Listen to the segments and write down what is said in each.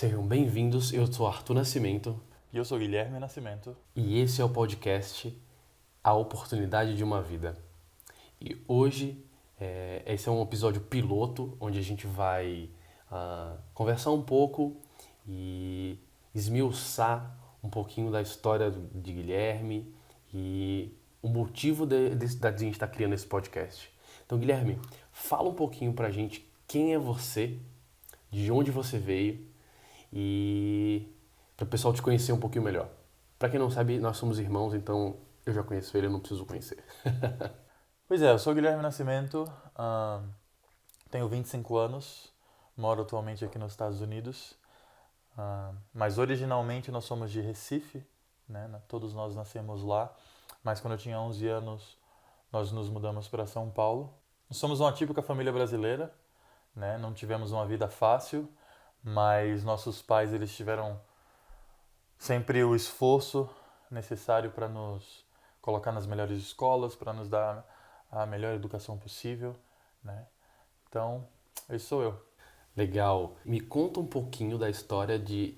Sejam bem-vindos, eu sou Arthur Nascimento E eu sou Guilherme Nascimento. e esse é o podcast A Oportunidade de uma Vida. E hoje, esse é um episódio piloto, onde a gente vai conversar um pouco e esmiuçar um pouquinho da história de Guilherme e o motivo da gente estar criando esse podcast. Então, Guilherme, fala um pouquinho pra gente quem é você, de onde você veio e para o pessoal te conhecer um pouquinho melhor. Para quem não sabe, nós somos irmãos, então eu já conheço ele, eu não preciso conhecer. Pois é, eu sou Guilherme Nascimento, tenho 25 anos, moro atualmente aqui nos Estados Unidos, mas originalmente nós somos de Recife, né? Todos nós nascemos lá, mas quando eu tinha 11 anos nós nos mudamos para São Paulo. Nós somos uma típica família brasileira, né? Não tivemos uma vida fácil, mas nossos pais eles tiveram sempre o esforço necessário para nos colocar nas melhores escolas, para nos dar a melhor educação possível, né? Então, esse sou eu. Legal. Me conta um pouquinho da história de...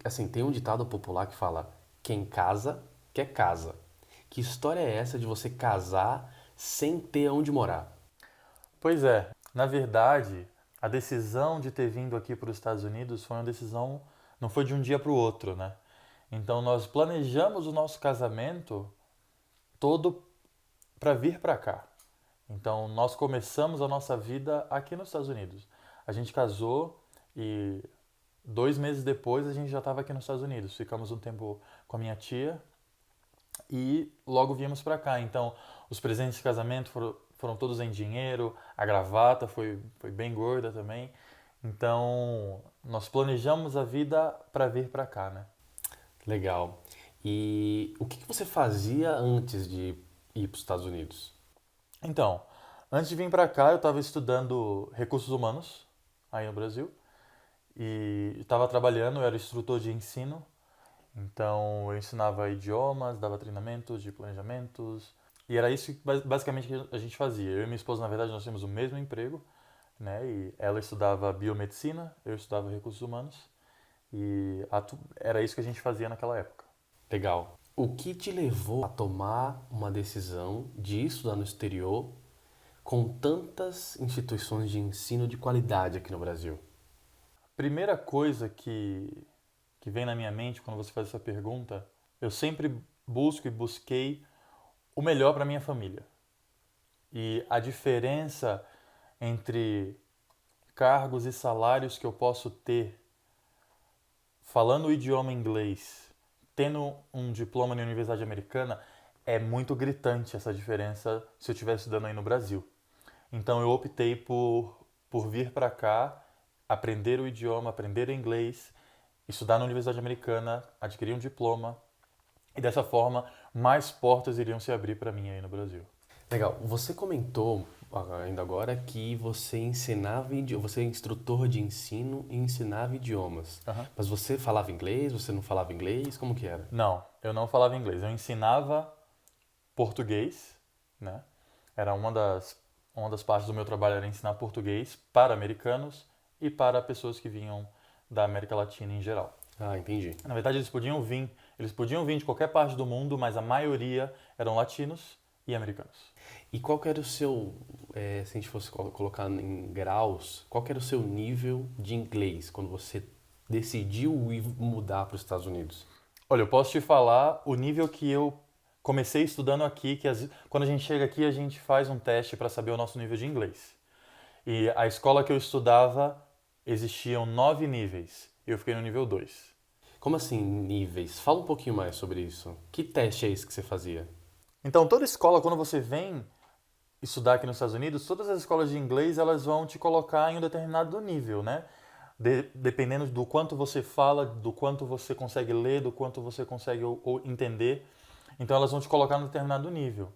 Assim, tem um ditado popular que fala: quem casa, quer casa. Que história é essa de você casar sem ter onde morar? Pois é, na verdade, a decisão de ter vindo aqui para os Estados Unidos foi uma decisão, não foi de um dia para o outro, né? Então nós planejamos o nosso casamento todo para vir para cá. Então, nós começamos a nossa vida aqui nos Estados Unidos. A gente casou e 2 meses depois a gente já estava aqui nos Estados Unidos. Ficamos um tempo com a minha tia e logo viemos para cá. Então, os presentes de casamento foram todos em dinheiro, a gravata foi bem gorda também. Então, nós planejamos a vida para vir para cá, né? Legal. E o que você fazia antes de ir para os Estados Unidos? Então, antes de vir para cá, eu estava estudando recursos humanos aí no Brasil e estava trabalhando, eu era instrutor de ensino, então eu ensinava idiomas, dava treinamentos de planejamentos e era isso que basicamente que a gente fazia. Eu e minha esposa, na verdade, nós tínhamos o mesmo emprego, né? E ela estudava biomedicina, eu estudava recursos humanos e era isso que a gente fazia naquela época. Legal. O que te levou a tomar uma decisão de estudar no exterior com tantas instituições de ensino de qualidade aqui no Brasil? Primeira coisa que vem na minha mente quando você faz essa pergunta, eu sempre busco e busquei o melhor para minha família. E a diferença entre cargos e salários que eu posso ter falando o idioma inglês, tendo um diploma na Universidade Americana, é muito gritante essa diferença se eu estivesse estudando aí no Brasil. Então eu optei por vir para cá, aprender o idioma, aprender inglês, estudar na Universidade Americana, adquirir um diploma e dessa forma mais portas iriam se abrir para mim aí no Brasil. Legal. Você comentou ainda agora que você é instrutor de ensino e ensinava idiomas. Aham. Mas você falava inglês? Você não falava inglês? Como que era? Não, eu não falava inglês, eu ensinava português, né? Era uma das partes do meu trabalho era ensinar português para americanos e para pessoas que vinham da América Latina em geral. Ah, entendi. Na verdade, eles podiam vir de qualquer parte do mundo, mas a maioria eram latinos e americanos. E qual que era o seu, se a gente fosse colocar em graus, qual que era o seu nível de inglês quando você decidiu ir mudar para os Estados Unidos? Olha, eu posso te falar o nível que eu comecei estudando aqui, quando a gente chega aqui, a gente faz um teste para saber o nosso nível de inglês. E a escola que eu estudava, existiam 9 níveis. Eu fiquei no nível 2. Como assim, níveis? Fala um pouquinho mais sobre isso. Que teste é esse que você fazia? Então, toda escola, quando você vem estudar aqui nos Estados Unidos, todas as escolas de inglês, elas vão te colocar em um determinado nível, né? Dependendo do quanto você fala, do quanto você consegue ler, do quanto você consegue ou entender. Então, elas vão te colocar num determinado nível.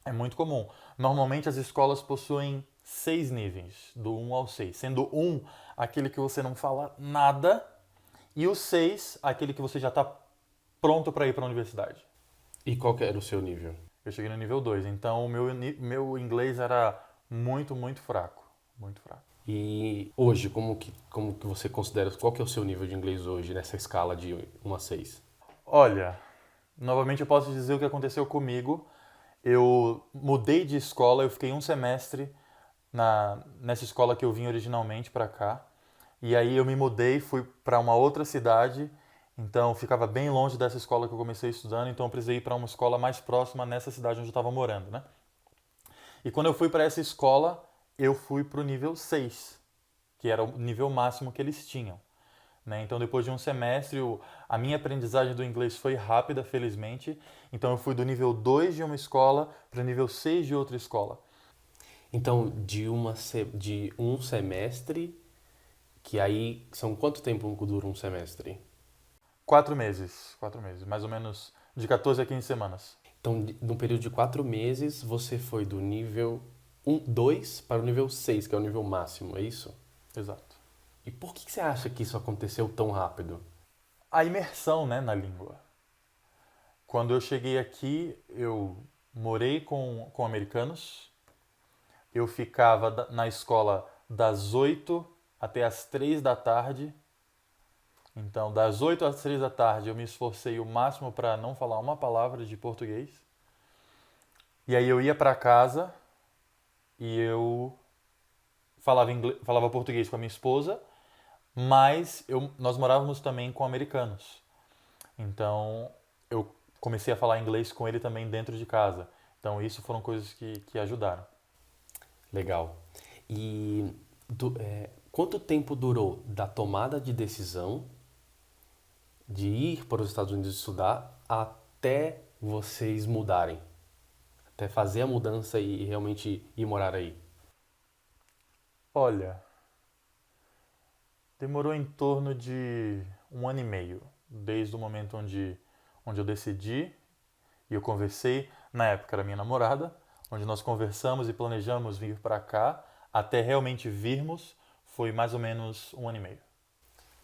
É muito comum. Normalmente, as escolas possuem 6 níveis, do 1 ao 6. Sendo 1 aquele que você não fala nada e o 6 aquele que você já está pronto para ir para a universidade. E qual que era o seu nível? Eu cheguei no nível 2, então o meu inglês era muito, muito fraco. Muito fraco. E hoje, como que você considera, qual que é o seu nível de inglês hoje nessa escala de 1 a 6? Olha, novamente eu posso dizer o que aconteceu comigo. Eu mudei de escola, eu fiquei um semestre nessa escola que eu vim originalmente para cá. E aí eu me mudei, fui para uma outra cidade, então ficava bem longe dessa escola que eu comecei estudando, então eu precisei ir para uma escola mais próxima nessa cidade onde eu estava morando, né? E quando eu fui para essa escola, eu fui para o nível 6, que era o nível máximo que eles tinham. Né? Então, depois de um semestre, a minha aprendizagem do inglês foi rápida, felizmente. Então, eu fui do nível 2 de uma escola para o nível 6 de outra escola. Então, de um semestre, que aí são quanto tempo dura um semestre? 4 meses, mais ou menos de 14 a 15 semanas. Então, num período de 4 meses, você foi do nível 2 para o nível 6, que é o nível máximo, é isso? Exato. E por que você acha que isso aconteceu tão rápido? A imersão, né, na língua. Quando eu cheguei aqui, eu morei com americanos. Eu ficava na escola das 8 até as 3 da tarde. Então, das 8 às 3 da tarde, eu me esforcei o máximo para não falar uma palavra de português. E aí eu ia para casa e eu falava português com a minha esposa, mas nós morávamos também com americanos. Então, eu comecei a falar inglês com ele também dentro de casa. Então, isso foram coisas que ajudaram. Legal. E quanto tempo durou da tomada de decisão de ir para os Estados Unidos estudar até vocês mudarem? Até fazer a mudança e realmente ir morar aí? Olha, demorou em torno de 1 ano e meio, desde o momento onde eu decidi e eu conversei, na época era minha namorada, onde nós conversamos e planejamos vir para cá, até realmente virmos, foi mais ou menos 1 ano e meio.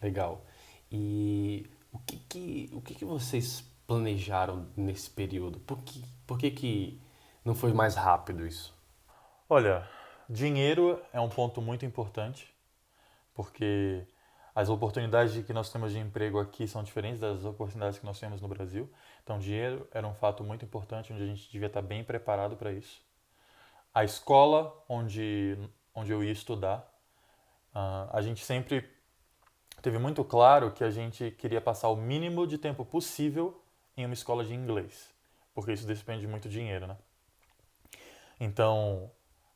Legal. E o que que vocês planejaram nesse período? Por que não foi mais rápido isso? Olha, dinheiro é um ponto muito importante, porque as oportunidades que nós temos de emprego aqui são diferentes das oportunidades que nós temos no Brasil. Então, dinheiro era um fato muito importante, onde a gente devia estar bem preparado para isso. A escola onde eu ia estudar, a gente sempre teve muito claro que a gente queria passar o mínimo de tempo possível em uma escola de inglês, porque isso depende muito de dinheiro, né? Então,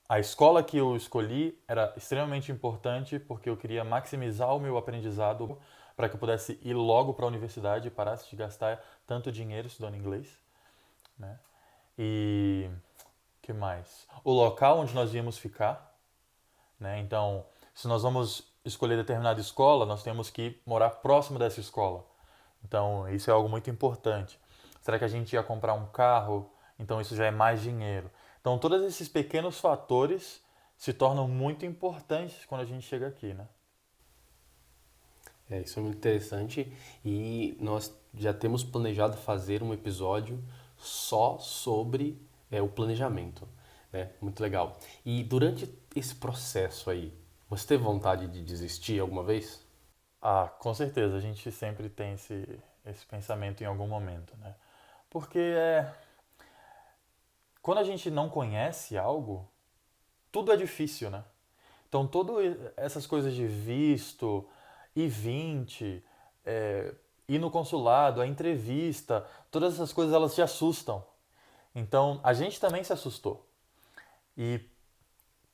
a escola que eu escolhi era extremamente importante porque eu queria maximizar o meu aprendizado para que eu pudesse ir logo para a universidade e parasse de gastar tanto dinheiro estudando inglês, né? E que mais? O local onde nós íamos ficar, né? Então, se nós vamos escolher determinada escola, nós temos que morar próximo dessa escola. Então, isso é algo muito importante. Será que a gente ia comprar um carro? Então, isso já é mais dinheiro. Então, todos esses pequenos fatores se tornam muito importantes quando a gente chega aqui, né? Isso é muito interessante e nós já temos planejado fazer um episódio só sobre o planejamento, né? Muito legal. E durante esse processo aí, você teve vontade de desistir alguma vez? Ah, com certeza, a gente sempre tem esse pensamento em algum momento, né? Porque quando a gente não conhece algo, tudo é difícil, né? Então, todas essas coisas de visto, I-20, ir no consulado, a entrevista, todas essas coisas elas te assustam. Então, a gente também se assustou. E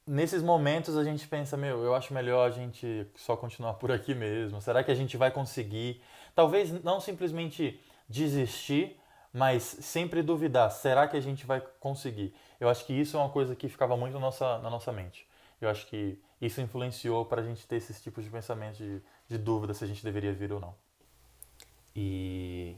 nesses momentos a gente pensa, meu, eu acho melhor a gente só continuar por aqui mesmo. Será que a gente vai conseguir? Talvez não simplesmente desistir, mas sempre duvidar. Será que a gente vai conseguir? Eu acho que isso é uma coisa que ficava muito na nossa mente. Eu acho que isso influenciou para a gente ter esses tipos de pensamentos de dúvida se a gente deveria vir ou não. E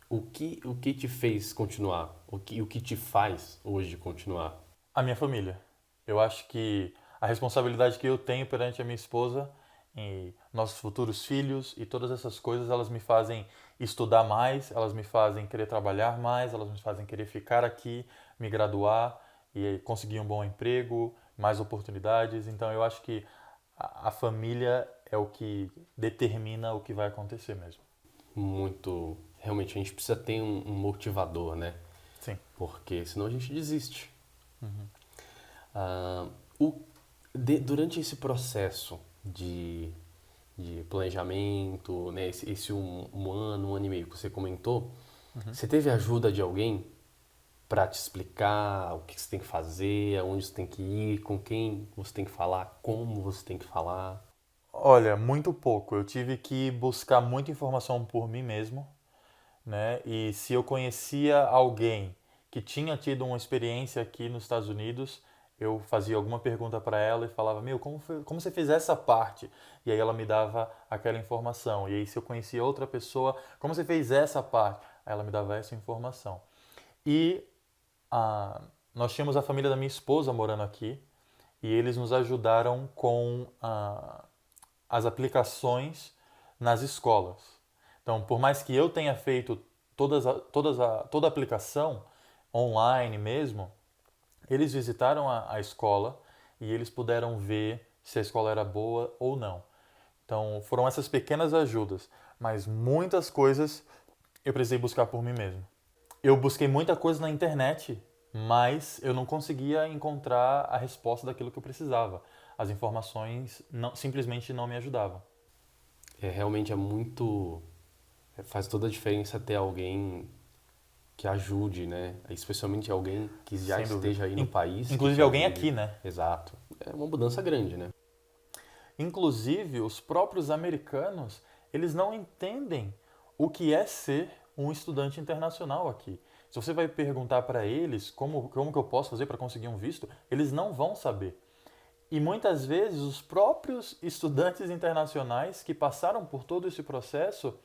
o que te fez continuar? O que te faz hoje continuar? A minha família. Eu acho que a responsabilidade que eu tenho perante a minha esposa e nossos futuros filhos e todas essas coisas, elas me fazem estudar mais, elas me fazem querer trabalhar mais, elas me fazem querer ficar aqui, me graduar e conseguir um bom emprego, mais oportunidades. Então eu acho que a família é o que determina o que vai acontecer mesmo. Muito. Realmente, a gente precisa ter um motivador, né? Sim. Porque senão a gente desiste. Ah, durante esse processo de planejamento, né, esse um ano e meio que você comentou, você teve ajuda de alguém para te explicar o que você tem que fazer, aonde você tem que ir, com quem você tem que falar, como você tem que falar? Olha, muito pouco. Eu tive que buscar muita informação por mim mesmo, né? E se eu conhecia alguém que tinha tido uma experiência aqui nos Estados Unidos, eu fazia alguma pergunta para ela e falava: Meu, como você fez essa parte? E aí ela me dava aquela informação. E aí, se eu conhecia outra pessoa, como você fez essa parte? Aí ela me dava essa informação. E nós tínhamos a família da minha esposa morando aqui e eles nos ajudaram com as aplicações nas escolas. Então, por mais que eu tenha feito toda a aplicação online mesmo, eles visitaram a escola e eles puderam ver se a escola era boa ou não. Então, foram essas pequenas ajudas, mas muitas coisas eu precisei buscar por mim mesmo. Eu busquei muita coisa na internet, mas eu não conseguia encontrar a resposta daquilo que eu precisava. As informações simplesmente não me ajudavam. Realmente é muito. Faz toda a diferença ter alguém que ajude, né? Especialmente alguém que já Sem dúvida. esteja aí no país. Que Inclusive te alguém ajude. aqui, né? Exato. É uma mudança grande, né? Inclusive, os próprios americanos, eles não entendem o que é ser um estudante internacional aqui. Se você vai perguntar para eles como que eu posso fazer para conseguir um visto, eles não vão saber. E muitas vezes os próprios estudantes internacionais que passaram por todo esse processo,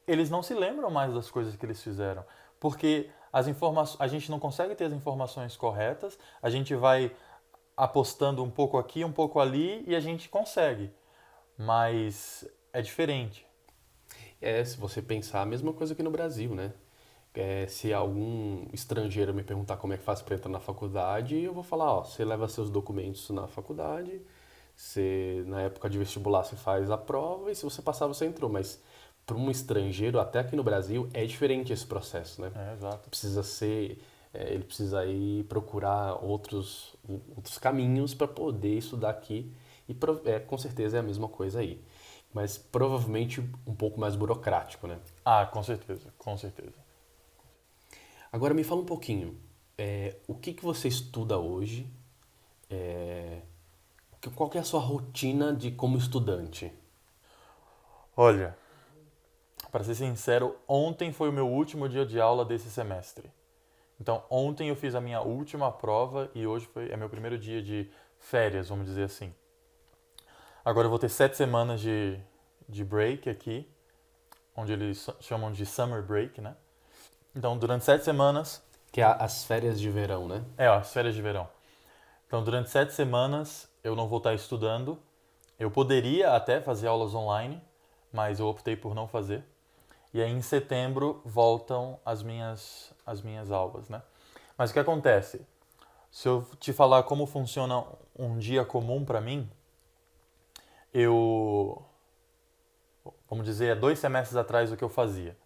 eles não se lembram mais das coisas que eles fizeram, porque a gente não consegue ter as informações corretas, a gente vai apostando um pouco aqui, um pouco ali e a gente consegue, mas é diferente. Se você pensar, a mesma coisa aqui no Brasil, né? Se algum estrangeiro me perguntar como é que faz para entrar na faculdade, eu vou falar, ó, você leva seus documentos na faculdade, você, na época de vestibular, você faz a prova e se você passar, você entrou. Mas para um estrangeiro, até aqui no Brasil, é diferente esse processo, né? Exato. Ele precisa ir procurar outros caminhos para poder estudar aqui e com certeza é a mesma coisa aí. Mas provavelmente um pouco mais burocrático, né? Com certeza, com certeza. Agora me fala um pouquinho, o que você estuda hoje? Qual que é a sua rotina de como estudante? Olha, para ser sincero, ontem foi o meu último dia de aula desse semestre. Então, ontem eu fiz a minha última prova e hoje é meu primeiro dia de férias, vamos dizer assim. Agora eu vou ter 7 semanas de break aqui, onde eles chamam de summer break, né? Então, durante 7 semanas... Que é as férias de verão, né? As férias de verão. Então, durante 7 semanas eu não vou estar estudando. Eu poderia até fazer aulas online, mas eu optei por não fazer. E aí, em setembro, voltam as minhas aulas, né? Mas o que acontece? Se eu te falar como funciona um dia comum para mim, vamos dizer, 2 semestres atrás o que eu fazia.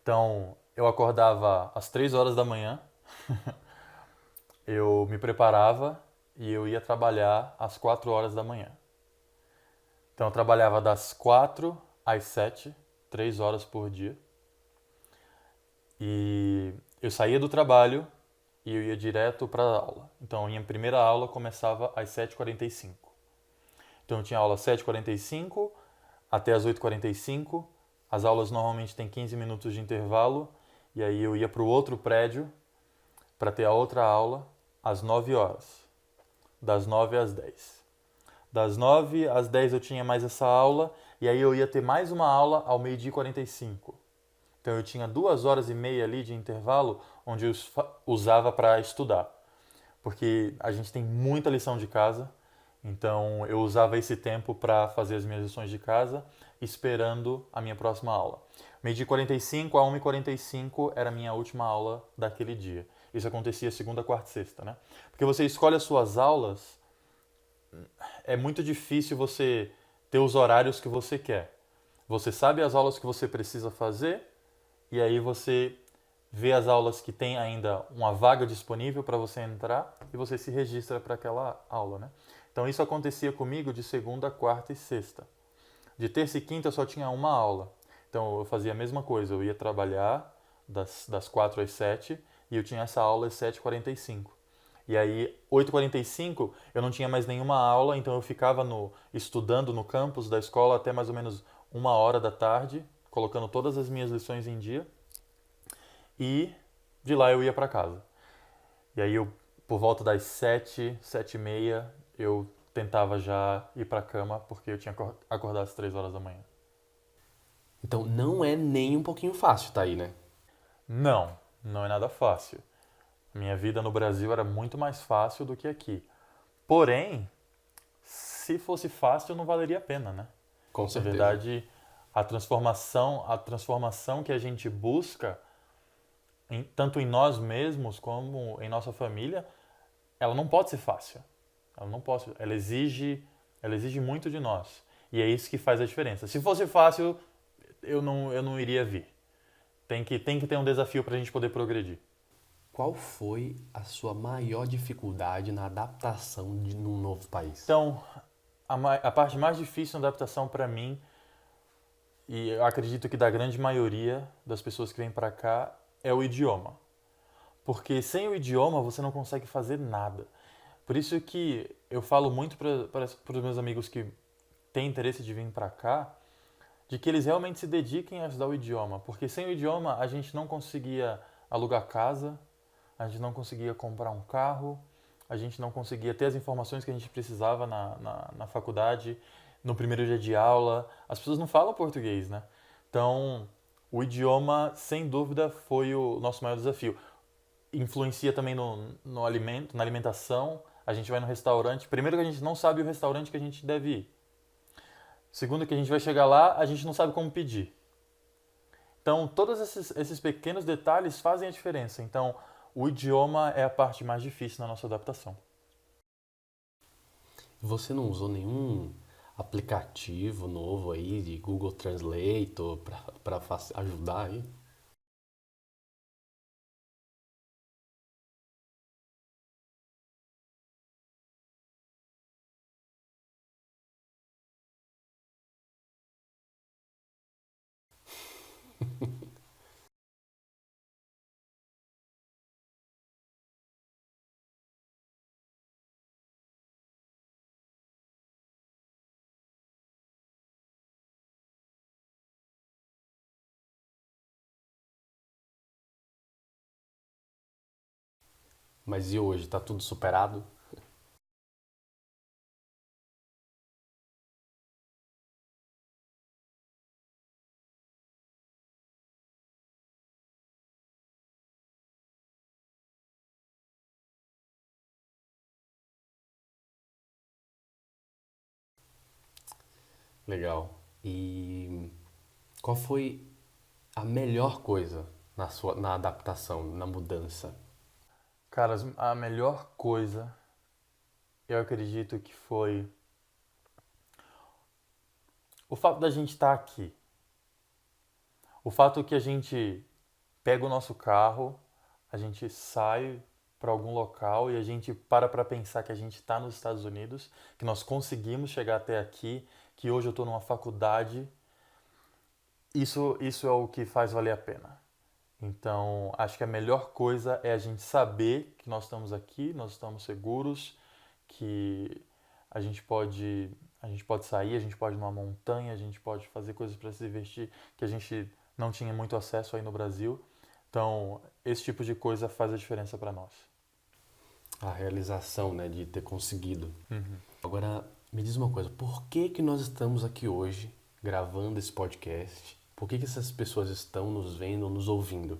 Então, eu acordava às 3 horas da manhã, eu me preparava e eu ia trabalhar às 4 horas da manhã. Então, eu trabalhava das 4 às 7, 3 horas por dia. E eu saía do trabalho e eu ia direto para a aula. Então, a minha primeira aula começava às 7h45. Então, eu tinha aula às 7h45 até às 8h45. As aulas normalmente têm 15 minutos de intervalo. E aí eu ia para o outro prédio para ter a outra aula às 9 horas. Das 9 às 10. Das 9 às 10 eu tinha mais essa aula. E aí eu ia ter mais uma aula ao 12h45. Então eu tinha 2 horas e meia ali de intervalo onde eu usava para estudar. Porque a gente tem muita lição de casa. Então eu usava esse tempo para fazer as minhas lições de casa, esperando a minha próxima aula. 12h45 a 1h45 era a minha última aula daquele dia. Isso acontecia segunda, quarta e sexta, né? Porque você escolhe as suas aulas é muito difícil você ter os horários que você quer. Você sabe as aulas que você precisa fazer e aí você vê as aulas que tem ainda uma vaga disponível para você entrar e você se registra para aquela aula, né? Então isso acontecia comigo de segunda, quarta e sexta. De terça e quinta eu só tinha uma aula. Então eu fazia a mesma coisa, eu ia trabalhar das 4 às 7 e eu tinha essa aula às 7h45. E aí, 8h45, eu não tinha mais nenhuma aula, então eu ficava estudando no campus da escola até mais ou menos 1h da tarde, colocando todas as minhas lições em dia. E de lá eu ia para casa. E aí, por volta das 7, 7h30, eu tentava já ir para a cama, porque eu tinha que acordar às 3 horas da manhã. Então não é nem um pouquinho fácil tá aí, né? Não, não é nada fácil. Minha vida no Brasil era muito mais fácil do que aqui. Porém, se fosse fácil, não valeria a pena, né? Com Na certeza. verdade, a transformação que a gente busca, tanto em nós mesmos como em nossa família, ela não pode ser fácil. Ela não pode, ela exige muito de nós. E é isso que faz a diferença. Se fosse fácil, eu não iria vir. Tem que ter um desafio para a gente poder progredir. Qual foi a sua maior dificuldade na adaptação num novo país? Então, a parte mais difícil na adaptação para mim, e eu acredito que da grande maioria das pessoas que vêm para cá, é o idioma. Porque sem o idioma você não consegue fazer nada. Por isso que eu falo muito para os meus amigos que têm interesse de vir para cá, de que eles realmente se dediquem a estudar o idioma. Porque sem o idioma a gente não conseguia alugar casa, a gente não conseguia comprar um carro, a gente não conseguia ter as informações que a gente precisava na faculdade, no primeiro dia de aula. As pessoas não falam português, né? Então, o idioma, sem dúvida, foi o nosso maior desafio. Influencia também no alimento, na alimentação. A gente vai no restaurante. Primeiro que a gente não sabe o restaurante que a gente deve ir. Segundo que a gente vai chegar lá, a gente não sabe como pedir. Então, todos esses pequenos detalhes fazem a diferença. Então, o idioma é a parte mais difícil na nossa adaptação. Você não usou nenhum aplicativo novo aí de Google Translate para ajudar aí? Mas e hoje? Tá tudo superado? Legal. E qual foi a melhor coisa na adaptação, na mudança? Cara, a melhor coisa, eu acredito que foi o fato da gente estar aqui. O fato que a gente pega o nosso carro, a gente sai para algum local e a gente para pensar que a gente está nos Estados Unidos, que nós conseguimos chegar até aqui, que hoje eu estou numa faculdade. Isso é o que faz valer a pena. Então, acho que a melhor coisa é a gente saber que nós estamos aqui, nós estamos seguros, que a gente pode, a gente pode sair, a gente pode ir numa montanha, a gente pode fazer coisas para se divertir que a gente não tinha muito acesso aí no Brasil. Então, esse tipo de coisa faz a diferença para nós. A realização, né, de ter conseguido. Uhum. Agora, me diz uma coisa, por que que nós estamos aqui hoje gravando esse podcast? Por que que essas pessoas estão nos vendo, nos ouvindo?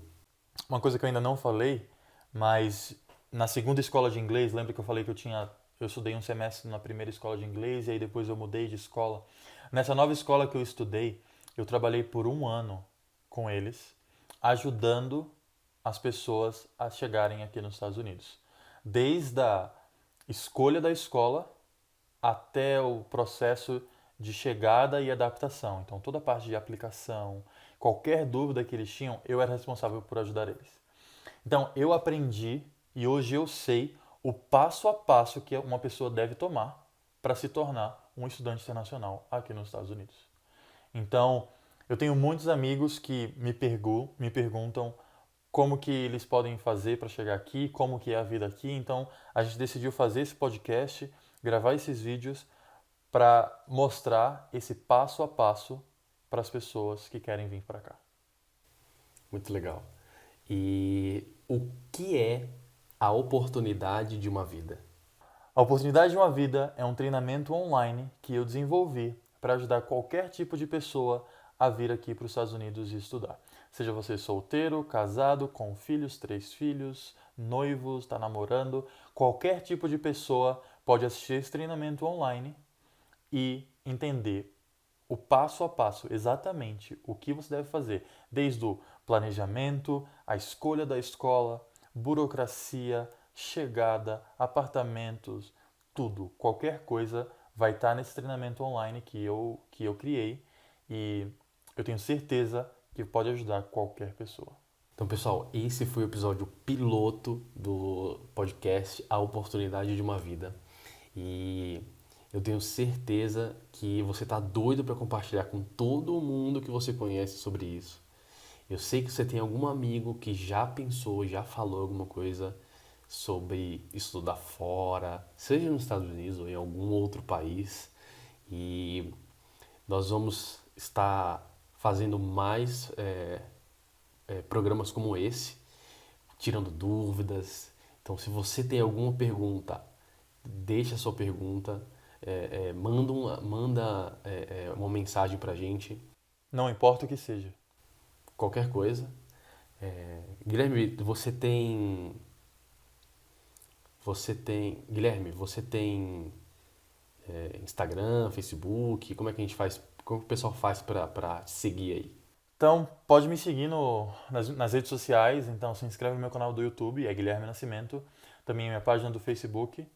Uma coisa que eu ainda não falei, mas na segunda escola de inglês, lembra que eu falei que eu estudei um semestre na primeira escola de inglês e aí depois eu mudei de escola. Nessa nova escola que eu estudei, eu trabalhei por 1 ano com eles, ajudando as pessoas a chegarem aqui nos Estados Unidos. Desde a escolha da escola até o processo de chegada e adaptação. Então, toda a parte de aplicação, qualquer dúvida que eles tinham, eu era responsável por ajudar eles. Então, eu aprendi e hoje eu sei o passo a passo que uma pessoa deve tomar para se tornar um estudante internacional aqui nos Estados Unidos. Então, eu tenho muitos amigos que me perguntam como que eles podem fazer para chegar aqui, como que é a vida aqui. Então, a gente decidiu fazer esse podcast, gravar esses vídeos para mostrar esse passo a passo para as pessoas que querem vir para cá. Muito legal. E o que é a oportunidade de uma vida? A oportunidade de uma vida é um treinamento online que eu desenvolvi para ajudar qualquer tipo de pessoa a vir aqui para os Estados Unidos e estudar. Seja você solteiro, casado, com filhos, 3 filhos, noivos, está namorando, qualquer tipo de pessoa pode assistir esse treinamento online e entender o passo a passo, exatamente o que você deve fazer, desde o planejamento, a escolha da escola, burocracia, chegada, apartamentos, tudo, qualquer coisa vai estar nesse treinamento online que eu criei e eu tenho certeza que pode ajudar qualquer pessoa. Então, pessoal, esse foi o episódio piloto do podcast A Oportunidade de uma Vida. E eu tenho certeza que você está doido para compartilhar com todo mundo que você conhece sobre isso. Eu sei que você tem algum amigo que já pensou, já falou alguma coisa sobre estudar fora, seja nos Estados Unidos ou em algum outro país. E nós vamos estar fazendo mais programas como esse, tirando dúvidas. Então, se você tem alguma pergunta, deixa a sua pergunta, manda uma mensagem pra gente, Não importa o que seja. qualquer coisa. Guilherme, Guilherme, você tem Instagram, Facebook? Como é que a gente faz? Como que o pessoal faz pra te seguir aí? Então, pode me seguir nas redes sociais. Então, se inscreve no meu canal do YouTube, é Guilherme Nascimento. Também a minha página do Facebook,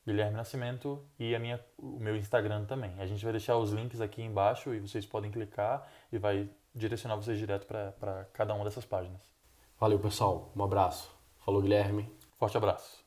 Guilherme Nascimento, e o meu Instagram também. A gente vai deixar os links aqui embaixo e vocês podem clicar e vai direcionar vocês direto para cada uma dessas páginas. Valeu, pessoal. Um abraço. Falou, Guilherme. Forte abraço.